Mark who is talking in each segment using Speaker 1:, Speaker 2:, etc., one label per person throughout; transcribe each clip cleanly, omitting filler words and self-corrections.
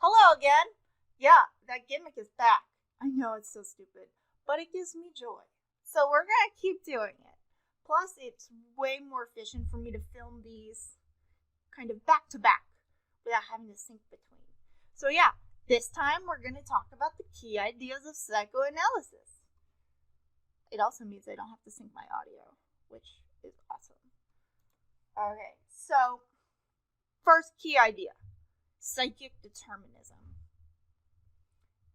Speaker 1: Hello again. Yeah, that gimmick is back. I know it's so stupid, but it gives me joy. So we're going to keep doing it. Plus, it's way more efficient for me to film these kind of back to back without having to sync between. So yeah, this time we're going to talk about the key ideas of psychoanalysis. It also means I don't have to sync my audio, which is awesome. Okay, so first key idea, psychic determinism.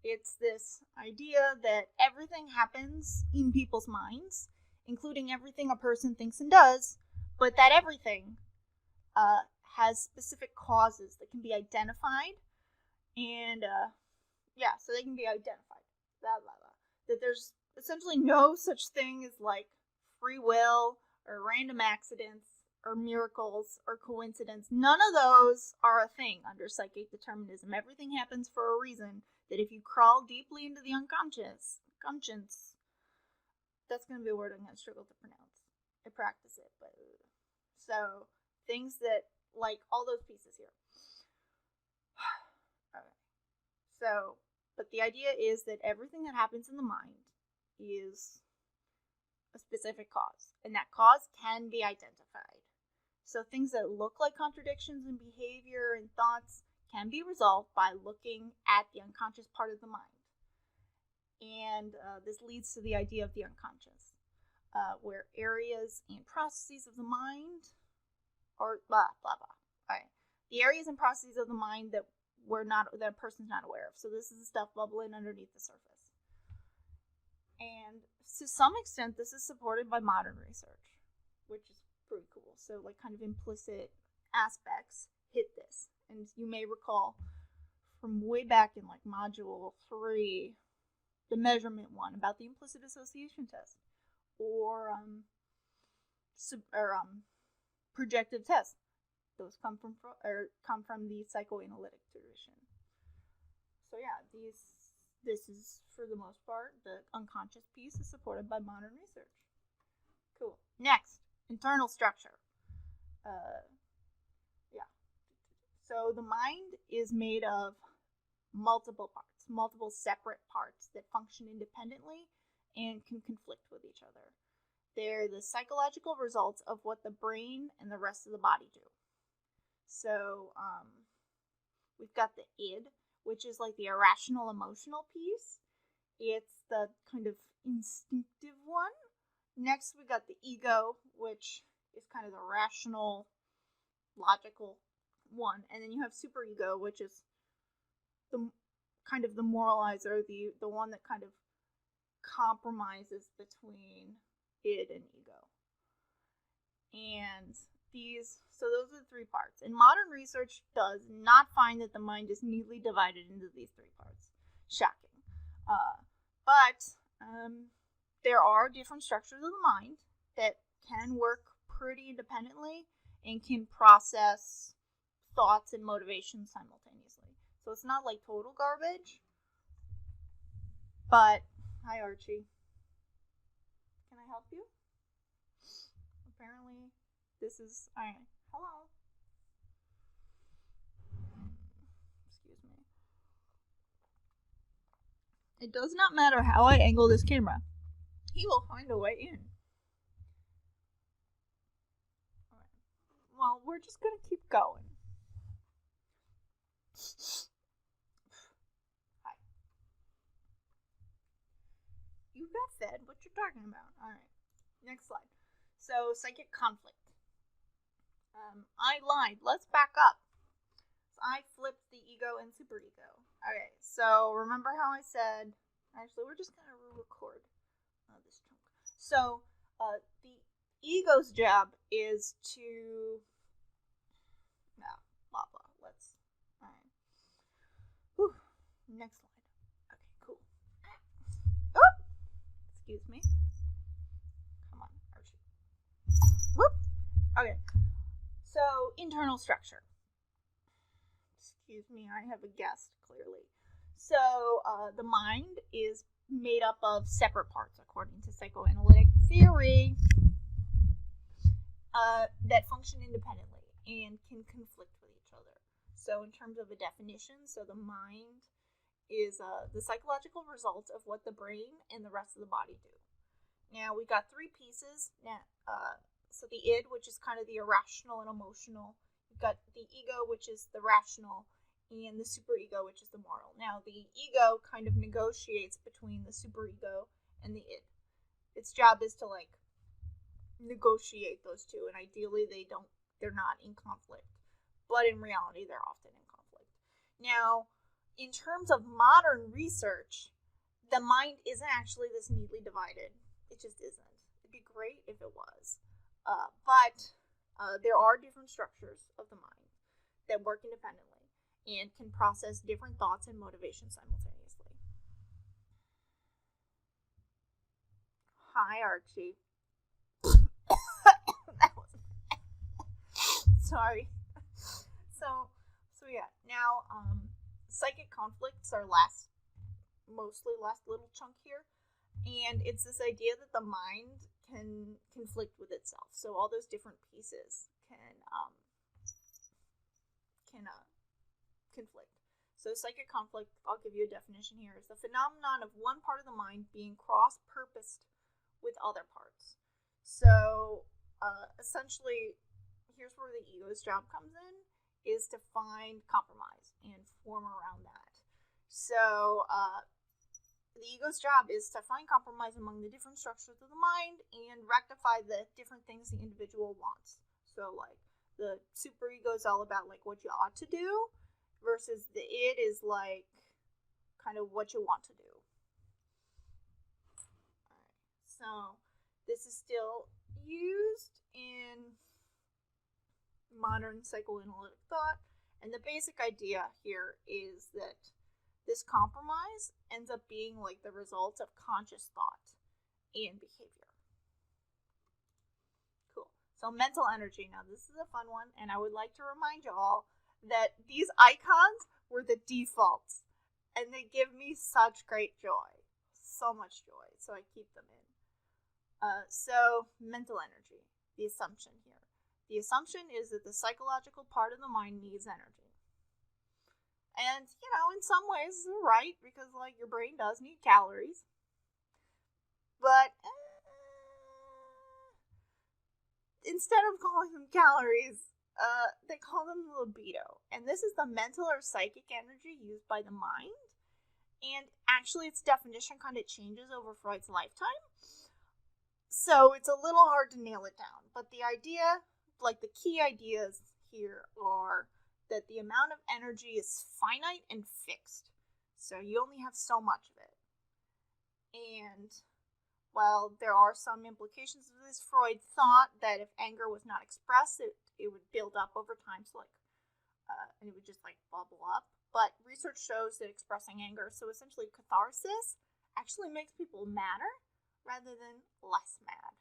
Speaker 1: It's this idea that everything happens in people's minds, including everything a person thinks and does, but that everything has specific causes that can be identified, and so they can be identified. That there's essentially no such thing as like free will or random accidents or miracles or coincidence. None of those are a thing under psychic determinism. Everything happens for a reason. That if you crawl deeply into the unconscious, that's going to be a word I'm going to struggle to pronounce. I practice it, but so things that, like all those pieces here. Okay. So, but the idea is that everything that happens in the mind is a specific cause, and that cause can be identified. So things that look like contradictions in behavior and thoughts can be resolved by looking at the unconscious part of the mind. And this leads to the idea of the unconscious, where areas and processes of the mind are blah, blah, blah. All right. The areas and processes of the mind that that a person's not aware of. So this is the stuff bubbling underneath the surface. And to some extent, this is supported by modern research, which is pretty cool. So like kind of implicit aspects hit this. And you may recall from way back in like module 3, the measurement one about the implicit association test, or projective tests. Those come from the psychoanalytic tradition. So yeah, this is for the most part the unconscious piece is supported by modern research. Cool. Next, internal structure. So the mind is made of multiple parts, multiple separate parts that function independently and can conflict with each other. They're the psychological results of what the brain and the rest of the body do. So we've got the id, which is like the irrational emotional piece. It's the kind of instinctive one. Next, we got the ego, which is kind of the rational, logical one. And then you have superego, which is the kind of the moralizer, the one that kind of compromises between id and ego. And those are the three parts. And modern research does not find that the mind is neatly divided into these three parts. Shocking. But there are different structures of the mind that can work pretty independently and can process thoughts and motivations simultaneously. So it's not like total garbage. But, hi Archie. Can I help you? Apparently, this is, alright, hello. Excuse me. It does not matter how I angle this camera. He will find a way in. Alright. Well, we're just gonna keep going. Hi. You got fed? What you talking about? Alright. Next slide. So, psychic conflict. I lied. Let's back up. So I flipped the ego and superego. Okay, so remember how I said, actually, we're just going to record this chunk. So, the ego's job is to, blah, blah, let's, alright. Whew, next slide. Okay, cool. Oh! Excuse me. Come on, Archie. Whoop! Okay. So, internal structure. Excuse me, I have a guest, clearly. So, the mind is made up of separate parts, according to psychoanalytic theory, that function independently and can conflict with each other. So in terms of a definition, so the mind is the psychological result of what the brain and the rest of the body do. Now, we got three pieces. Now, so the id, which is kind of the irrational and emotional. You've got the ego, which is the rational, and the superego, which is the moral. Now, the ego kind of negotiates between the superego and the id. Its job is to negotiate those two, and ideally they're not in conflict. But in reality, they're often in conflict. Now, in terms of modern research, the mind isn't actually this neatly divided. It just isn't. It'd be great if it was. But there are different structures of the mind that work independently and can process different thoughts and motivations simultaneously. Hi, Archie. That was sorry. So yeah. Now, psychic conflicts are last little chunk here, and it's this idea that the mind can conflict with itself. So all those different pieces can conflict. So psychic conflict, I'll give you a definition here, is the phenomenon of one part of the mind being cross-purposed with other parts. So essentially, here's where the ego's job comes in, is to find compromise and form around that. So the ego's job is to find compromise among the different structures of the mind and rectify the different things the individual wants. So the superego is all about what you ought to do, versus the id is kind of what you want to do. Alright, so this is still used in modern psychoanalytic thought, and the basic idea here is that this compromise ends up being the result of conscious thought and behavior. Cool. So mental energy. Now this is a fun one, and I would like to remind you all that these icons were the defaults, and they give me such great joy. So much joy. So I keep them in. So mental energy. The assumption here. The assumption is that the psychological part of the mind needs energy. And, in some ways, they're right, because, your brain does need calories. But, instead of calling them calories, they call them libido. And this is the mental or psychic energy used by the mind. And actually, its definition kind of changes over Freud's lifetime. So, it's a little hard to nail it down. But the idea, the key ideas here are that the amount of energy is finite and fixed. So you only have so much of it. And while there are some implications of this, Freud thought that if anger was not expressed, it would build up over time, so and it would just bubble up. But research shows that expressing anger, so essentially catharsis, actually makes people madder rather than less mad.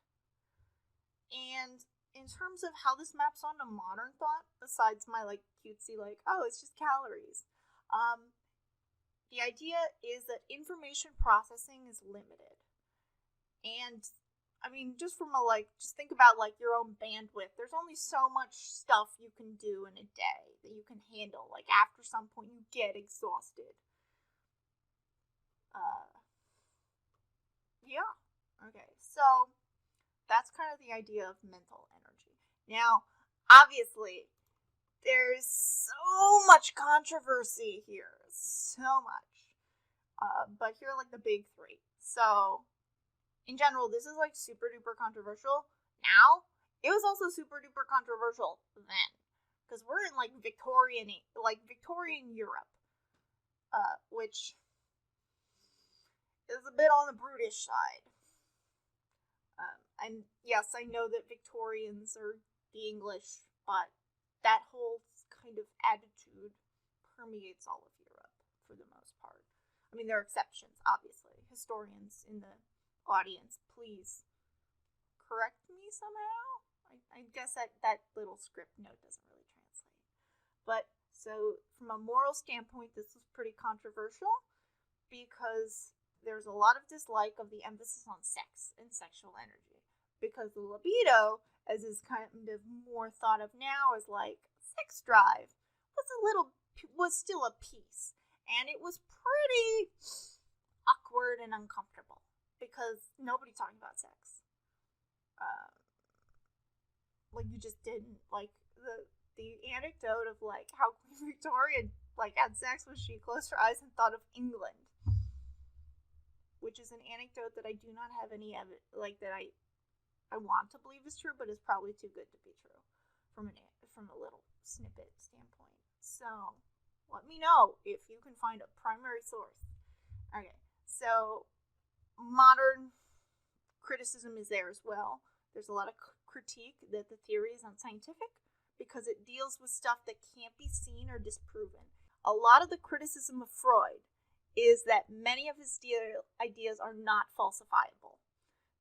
Speaker 1: And in terms of how this maps onto modern thought, besides my cutesy it's just calories, the idea is that information processing is limited. And just from just think about your own bandwidth. There's only so much stuff you can do in a day that you can handle. After some point you get exhausted. Yeah. Okay. So that's kind of the idea of mental energy. Now, obviously, there's so much controversy here. So much. But here are the big three. So, in general, this is super duper controversial now. It was also super duper controversial then. Because we're in Victorian Europe. Which is a bit on the brutish side. And yes, I know that Victorians are the English, but that whole kind of attitude permeates all of Europe for the most part. There are exceptions, obviously. Historians in the audience, please correct me somehow. I guess that little script note doesn't really translate. But, so, from a moral standpoint, this was pretty controversial because there's a lot of dislike of the emphasis on sex and sexual energy. Because the libido, as is kind of more thought of now, is sex drive, was still a piece, and it was pretty awkward and uncomfortable because nobody talking about sex. Like, you just didn't. Like, the anecdote of like how Queen Victoria like had sex when she closed her eyes and thought of England, which is an anecdote that I do not have any that I want to believe is true, but is probably too good to be true from a little snippet standpoint. So let me know if you can find a primary source. Okay, so modern criticism is there as well. There's a lot of critique that the theory is unscientific because it deals with stuff that can't be seen or disproven. A lot of the criticism of Freud is that many of his ideas are not falsifiable.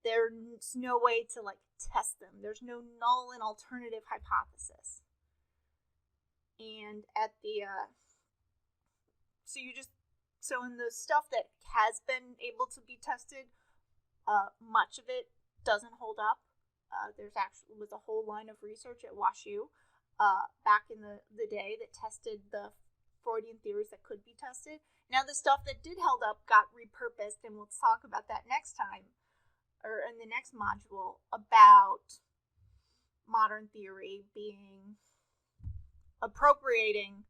Speaker 1: There's no way to like test them. There's no null and alternative hypothesis. And at the so in the stuff that has been able to be tested, much of it doesn't hold up. There's actually was a whole line of research at WashU back in the day that tested the Freudian theories that could be tested. Now the stuff that did hold up got repurposed, and we'll talk about that next time, or in the next module, about modern theory being appropriating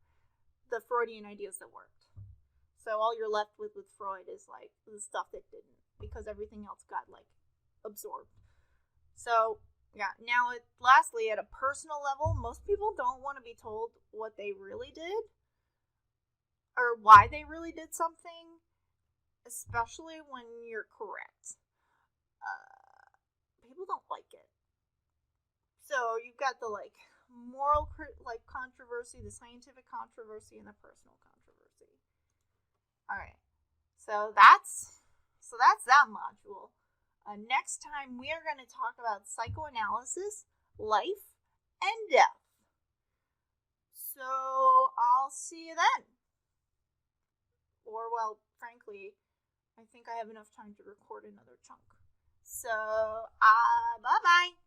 Speaker 1: the Freudian ideas that worked. So all you're left with Freud is like the stuff that didn't, because everything else got like absorbed. So yeah, now lastly, at a personal level, most people don't want to be told what they really did or why they really did something, especially when you're correct. People don't like it. So you've got the like moral controversy, the scientific controversy, and the personal controversy. All right, so that's that module. Next time we are going to talk about psychoanalysis, life, and death. So I'll see you then. Or, well, frankly, I think I have enough time to record another chunk. So, bye-bye.